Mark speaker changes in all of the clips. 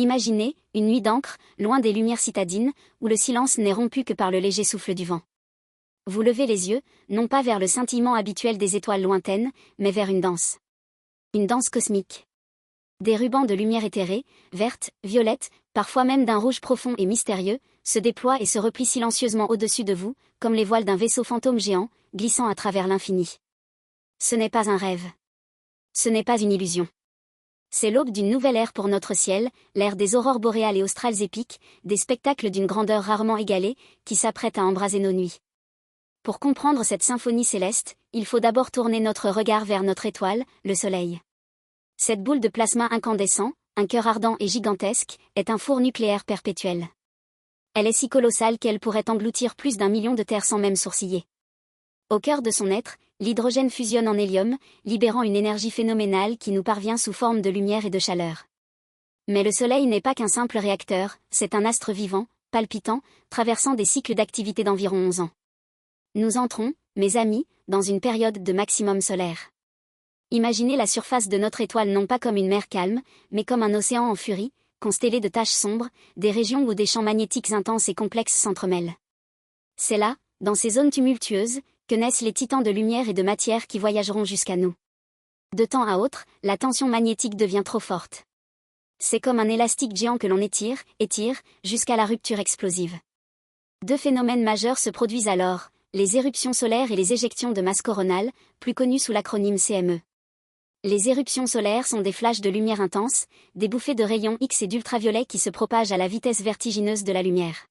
Speaker 1: Imaginez, une nuit d'encre, loin des lumières citadines, où le silence n'est rompu que par le léger souffle du vent. Vous levez les yeux, non pas vers le scintillement habituel des étoiles lointaines, mais vers une danse. Une danse cosmique. Des rubans de lumière éthérée, vertes, violettes, parfois même d'un rouge profond et mystérieux, se déploient et se replient silencieusement au-dessus de vous, comme les voiles d'un vaisseau fantôme géant, glissant à travers l'infini. Ce n'est pas un rêve. Ce n'est pas une illusion. C'est l'aube d'une nouvelle ère pour notre ciel, l'ère des aurores boréales et australes épiques, des spectacles d'une grandeur rarement égalée, qui s'apprêtent à embraser nos nuits. Pour comprendre cette symphonie céleste, il faut d'abord tourner notre regard vers notre étoile, le Soleil. Cette boule de plasma incandescent, un cœur ardent et gigantesque, est un four nucléaire perpétuel. Elle est si colossale qu'elle pourrait engloutir plus d'1 million de terres sans même sourciller. Au cœur de son être, l'hydrogène fusionne en hélium, libérant une énergie phénoménale qui nous parvient sous forme de lumière et de chaleur. Mais le Soleil n'est pas qu'un simple réacteur, c'est un astre vivant, palpitant, traversant des cycles d'activité d'environ 11 ans. Nous entrons, mes amis, dans une période de maximum solaire. Imaginez la surface de notre étoile non pas comme une mer calme, mais comme un océan en furie, constellé de taches sombres, des régions où des champs magnétiques intenses et complexes s'entremêlent. C'est là, dans ces zones tumultueuses, que naissent les titans de lumière et de matière qui voyageront jusqu'à nous. De temps à autre, la tension magnétique devient trop forte. C'est comme un élastique géant que l'on étire, jusqu'à la rupture explosive. Deux phénomènes majeurs se produisent alors, les éruptions solaires et les éjections de masse coronale, plus connues sous l'acronyme CME. Les éruptions solaires sont des flashs de lumière intense, des bouffées de rayons X et d'ultraviolets qui se propagent à la vitesse vertigineuse de la lumière.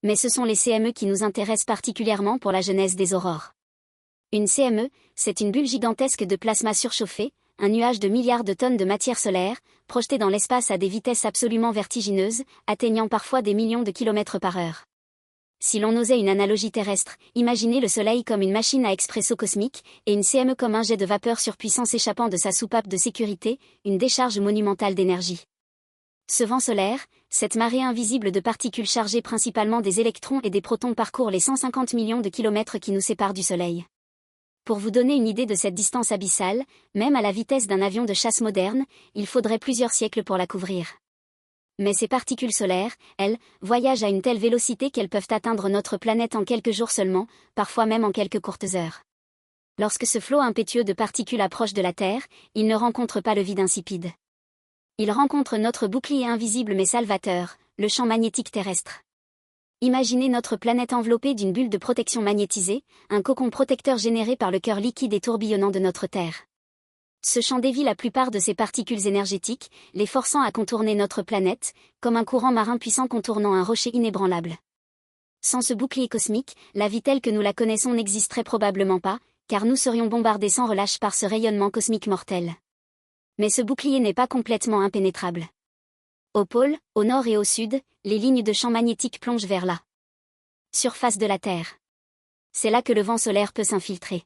Speaker 1: Mais ce sont les CME qui nous intéressent particulièrement pour la genèse des aurores. Une CME, c'est une bulle gigantesque de plasma surchauffé, un nuage de milliards de tonnes de matière solaire, projeté dans l'espace à des vitesses absolument vertigineuses, atteignant parfois des millions de kilomètres par heure. Si l'on osait une analogie terrestre, imaginez le Soleil comme une machine à expresso cosmique, et une CME comme un jet de vapeur surpuissant s'échappant de sa soupape de sécurité, une décharge monumentale d'énergie. Ce vent solaire, cette marée invisible de particules chargées principalement des électrons et des protons parcourt les 150 millions de kilomètres qui nous séparent du Soleil. Pour vous donner une idée de cette distance abyssale, même à la vitesse d'un avion de chasse moderne, il faudrait plusieurs siècles pour la couvrir. Mais ces particules solaires, elles, voyagent à une telle vélocité qu'elles peuvent atteindre notre planète en quelques jours seulement, parfois même en quelques courtes heures. Lorsque ce flot impétueux de particules approche de la Terre, il ne rencontre pas le vide insipide. Il rencontre notre bouclier invisible mais salvateur, le champ magnétique terrestre. Imaginez notre planète enveloppée d'une bulle de protection magnétisée, un cocon protecteur généré par le cœur liquide et tourbillonnant de notre Terre. Ce champ dévie la plupart de ces particules énergétiques, les forçant à contourner notre planète, comme un courant marin puissant contournant un rocher inébranlable. Sans ce bouclier cosmique, la vie telle que nous la connaissons n'existerait probablement pas, car nous serions bombardés sans relâche par ce rayonnement cosmique mortel. Mais ce bouclier n'est pas complètement impénétrable. Au pôle, au nord et au sud, les lignes de champ magnétique plongent vers la surface de la Terre. C'est là que le vent solaire peut s'infiltrer.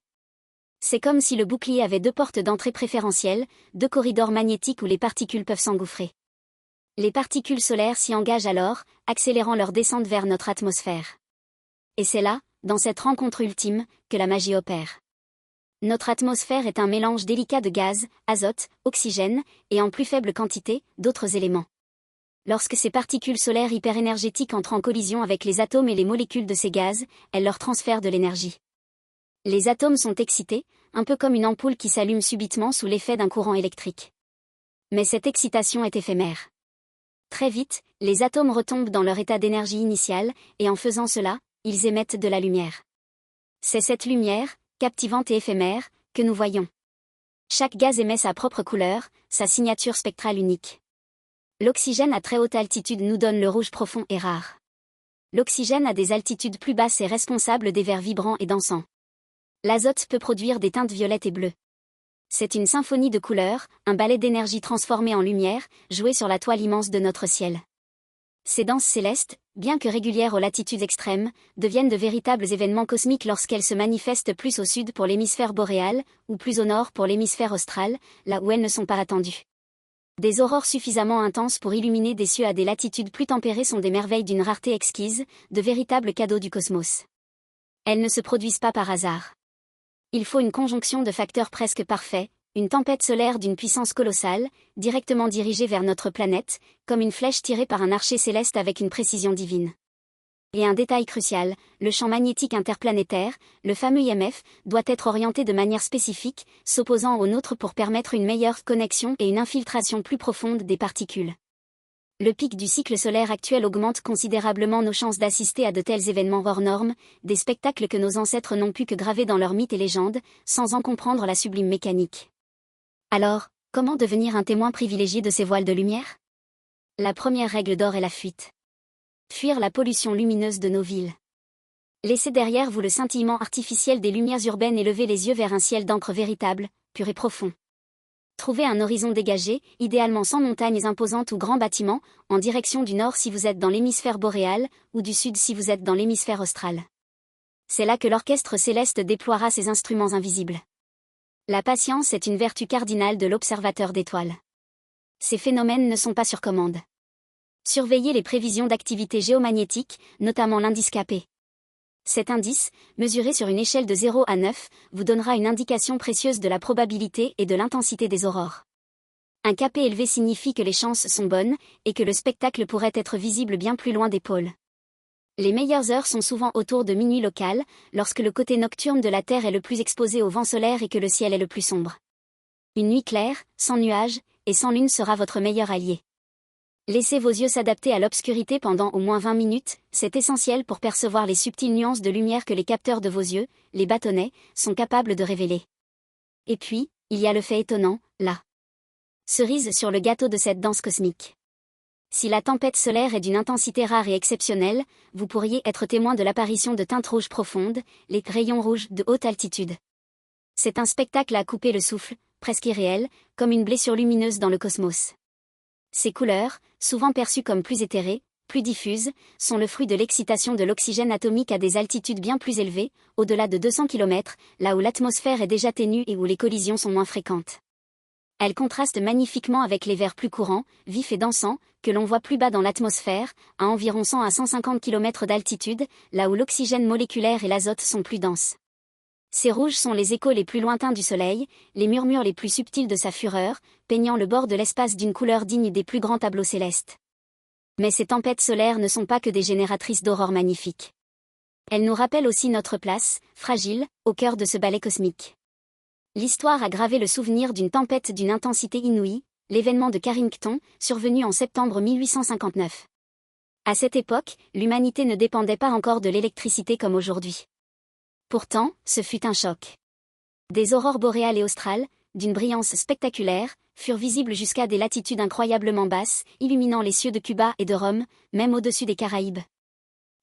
Speaker 1: C'est comme si le bouclier avait deux portes d'entrée préférentielles, deux corridors magnétiques où les particules peuvent s'engouffrer. Les particules solaires s'y engagent alors, accélérant leur descente vers notre atmosphère. Et c'est là, dans cette rencontre ultime, que la magie opère. Notre atmosphère est un mélange délicat de gaz, azote, oxygène, et en plus faible quantité, d'autres éléments. Lorsque ces particules solaires hyperénergétiques entrent en collision avec les atomes et les molécules de ces gaz, elles leur transfèrent de l'énergie. Les atomes sont excités, un peu comme une ampoule qui s'allume subitement sous l'effet d'un courant électrique. Mais cette excitation est éphémère. Très vite, les atomes retombent dans leur état d'énergie initial, et en faisant cela, ils émettent de la lumière. C'est cette lumière, captivante et éphémère, que nous voyons. Chaque gaz émet sa propre couleur, sa signature spectrale unique. L'oxygène à très haute altitude nous donne le rouge profond et rare. L'oxygène à des altitudes plus basses est responsable des verts vibrants et dansants. L'azote peut produire des teintes violettes et bleues. C'est une symphonie de couleurs, un ballet d'énergie transformée en lumière, joué sur la toile immense de notre ciel. Ces danses célestes, bien que régulières aux latitudes extrêmes, deviennent de véritables événements cosmiques lorsqu'elles se manifestent plus au sud pour l'hémisphère boréal, ou plus au nord pour l'hémisphère austral, là où elles ne sont pas attendues. Des aurores suffisamment intenses pour illuminer des cieux à des latitudes plus tempérées sont des merveilles d'une rareté exquise, de véritables cadeaux du cosmos. Elles ne se produisent pas par hasard. Il faut une conjonction de facteurs presque parfaits, Une tempête solaire d'une puissance colossale, directement dirigée vers notre planète, comme une flèche tirée par un archer céleste avec une précision divine. Et un détail crucial, le champ magnétique interplanétaire, le fameux IMF, doit être orienté de manière spécifique, s'opposant au nôtre pour permettre une meilleure connexion et une infiltration plus profonde des particules. Le pic du cycle solaire actuel augmente considérablement nos chances d'assister à de tels événements hors normes, des spectacles que nos ancêtres n'ont pu que graver dans leurs mythes et légendes, sans en comprendre la sublime mécanique. Alors, comment devenir un témoin privilégié de ces voiles de lumière? La première règle d'or est la fuite. Fuir la pollution lumineuse de nos villes. Laissez derrière vous le scintillement artificiel des lumières urbaines et levez les yeux vers un ciel d'encre véritable, pur et profond. Trouvez un horizon dégagé, idéalement sans montagnes imposantes ou grands bâtiments, en direction du nord si vous êtes dans l'hémisphère boréal, ou du sud si vous êtes dans l'hémisphère austral. C'est là que l'orchestre céleste déploiera ses instruments invisibles. La patience est une vertu cardinale de l'observateur d'étoiles. Ces phénomènes ne sont pas sur commande. Surveillez les prévisions d'activité géomagnétique, notamment l'indice KP. Cet indice, mesuré sur une échelle de 0 à 9, vous donnera une indication précieuse de la probabilité et de l'intensité des aurores. Un KP élevé signifie que les chances sont bonnes, et que le spectacle pourrait être visible bien plus loin des pôles. Les meilleures heures sont souvent autour de minuit local, lorsque le côté nocturne de la Terre est le plus exposé au vent solaire et que le ciel est le plus sombre. Une nuit claire, sans nuages, et sans lune sera votre meilleur allié. Laissez vos yeux s'adapter à l'obscurité pendant au moins 20 minutes, c'est essentiel pour percevoir les subtiles nuances de lumière que les capteurs de vos yeux, les bâtonnets, sont capables de révéler. Et puis, il y a le fait étonnant, la cerise sur le gâteau de cette danse cosmique. Si la tempête solaire est d'une intensité rare et exceptionnelle, vous pourriez être témoin de l'apparition de teintes rouges profondes, les rayons rouges de haute altitude. C'est un spectacle à couper le souffle, presque irréel, comme une blessure lumineuse dans le cosmos. Ces couleurs, souvent perçues comme plus éthérées, plus diffuses, sont le fruit de l'excitation de l'oxygène atomique à des altitudes bien plus élevées, au-delà de 200 km, là où l'atmosphère est déjà ténue et où les collisions sont moins fréquentes. Elles contrastent magnifiquement avec les verts plus courants, vifs et dansants, que l'on voit plus bas dans l'atmosphère, à environ 100 à 150 km d'altitude, là où l'oxygène moléculaire et l'azote sont plus denses. Ces rouges sont les échos les plus lointains du soleil, les murmures les plus subtils de sa fureur, peignant le bord de l'espace d'une couleur digne des plus grands tableaux célestes. Mais ces tempêtes solaires ne sont pas que des génératrices d'aurores magnifiques. Elles nous rappellent aussi notre place, fragile, au cœur de ce ballet cosmique. L'histoire a gravé le souvenir d'une tempête d'une intensité inouïe, l'événement de Carrington, survenu en septembre 1859. À cette époque, l'humanité ne dépendait pas encore de l'électricité comme aujourd'hui. Pourtant, ce fut un choc. Des aurores boréales et australes, d'une brillance spectaculaire, furent visibles jusqu'à des latitudes incroyablement basses, illuminant les cieux de Cuba et de Rome, même au-dessus des Caraïbes.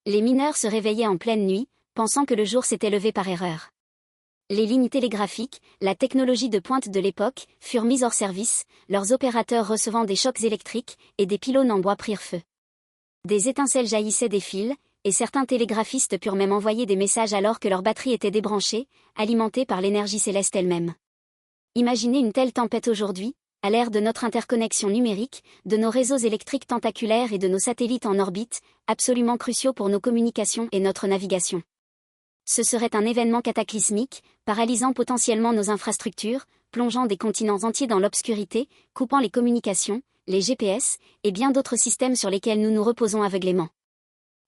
Speaker 1: Les mineurs se réveillaient en pleine nuit, pensant que le jour s'était levé par erreur. Les lignes télégraphiques, la technologie de pointe de l'époque, furent mises hors service, leurs opérateurs recevant des chocs électriques, et des pylônes en bois prirent feu. Des étincelles jaillissaient des fils, et certains télégraphistes purent même envoyer des messages alors que leur batterie était débranchée, alimentée par l'énergie céleste elle-même. Imaginez une telle tempête aujourd'hui, à l'ère de notre interconnexion numérique, de nos réseaux électriques tentaculaires et de nos satellites en orbite, absolument cruciaux pour nos communications et notre navigation. Ce serait un événement cataclysmique, paralysant potentiellement nos infrastructures, plongeant des continents entiers dans l'obscurité, coupant les communications, les GPS, et bien d'autres systèmes sur lesquels nous nous reposons aveuglément.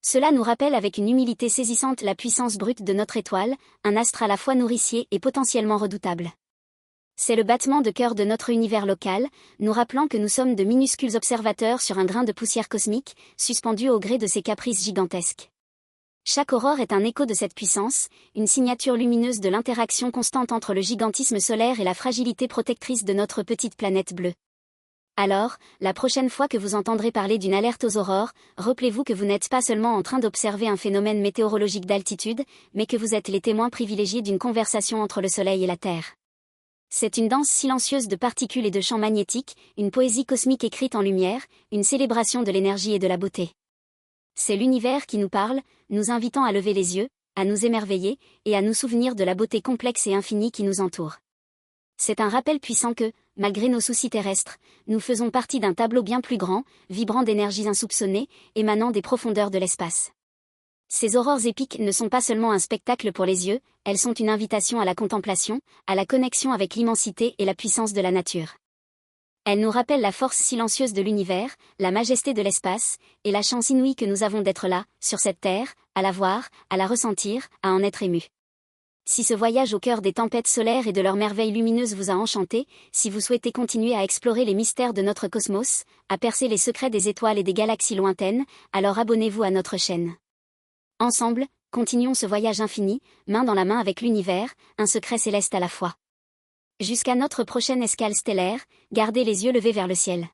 Speaker 1: Cela nous rappelle avec une humilité saisissante la puissance brute de notre étoile, un astre à la fois nourricier et potentiellement redoutable. C'est le battement de cœur de notre univers local, nous rappelant que nous sommes de minuscules observateurs sur un grain de poussière cosmique, suspendus au gré de ces caprices gigantesques. Chaque aurore est un écho de cette puissance, une signature lumineuse de l'interaction constante entre le gigantisme solaire et la fragilité protectrice de notre petite planète bleue. Alors, la prochaine fois que vous entendrez parler d'une alerte aux aurores, rappelez-vous que vous n'êtes pas seulement en train d'observer un phénomène météorologique d'altitude, mais que vous êtes les témoins privilégiés d'une conversation entre le Soleil et la Terre. C'est une danse silencieuse de particules et de champs magnétiques, une poésie cosmique écrite en lumière, une célébration de l'énergie et de la beauté. C'est l'univers qui nous parle, nous invitant à lever les yeux, à nous émerveiller, et à nous souvenir de la beauté complexe et infinie qui nous entoure. C'est un rappel puissant que, malgré nos soucis terrestres, nous faisons partie d'un tableau bien plus grand, vibrant d'énergies insoupçonnées, émanant des profondeurs de l'espace. Ces aurores épiques ne sont pas seulement un spectacle pour les yeux, elles sont une invitation à la contemplation, à la connexion avec l'immensité et la puissance de la nature. Elles nous rappellent la force silencieuse de l'univers, la majesté de l'espace, et la chance inouïe que nous avons d'être là, sur cette terre, à la voir, à la ressentir, à en être ému. Si ce voyage au cœur des tempêtes solaires et de leurs merveilles lumineuses vous a enchanté, si vous souhaitez continuer à explorer les mystères de notre cosmos, à percer les secrets des étoiles et des galaxies lointaines, alors abonnez-vous à notre chaîne. Ensemble, continuons ce voyage infini, main dans la main avec l'univers, un secret céleste à la fois. Jusqu'à notre prochaine escale stellaire, gardez les yeux levés vers le ciel.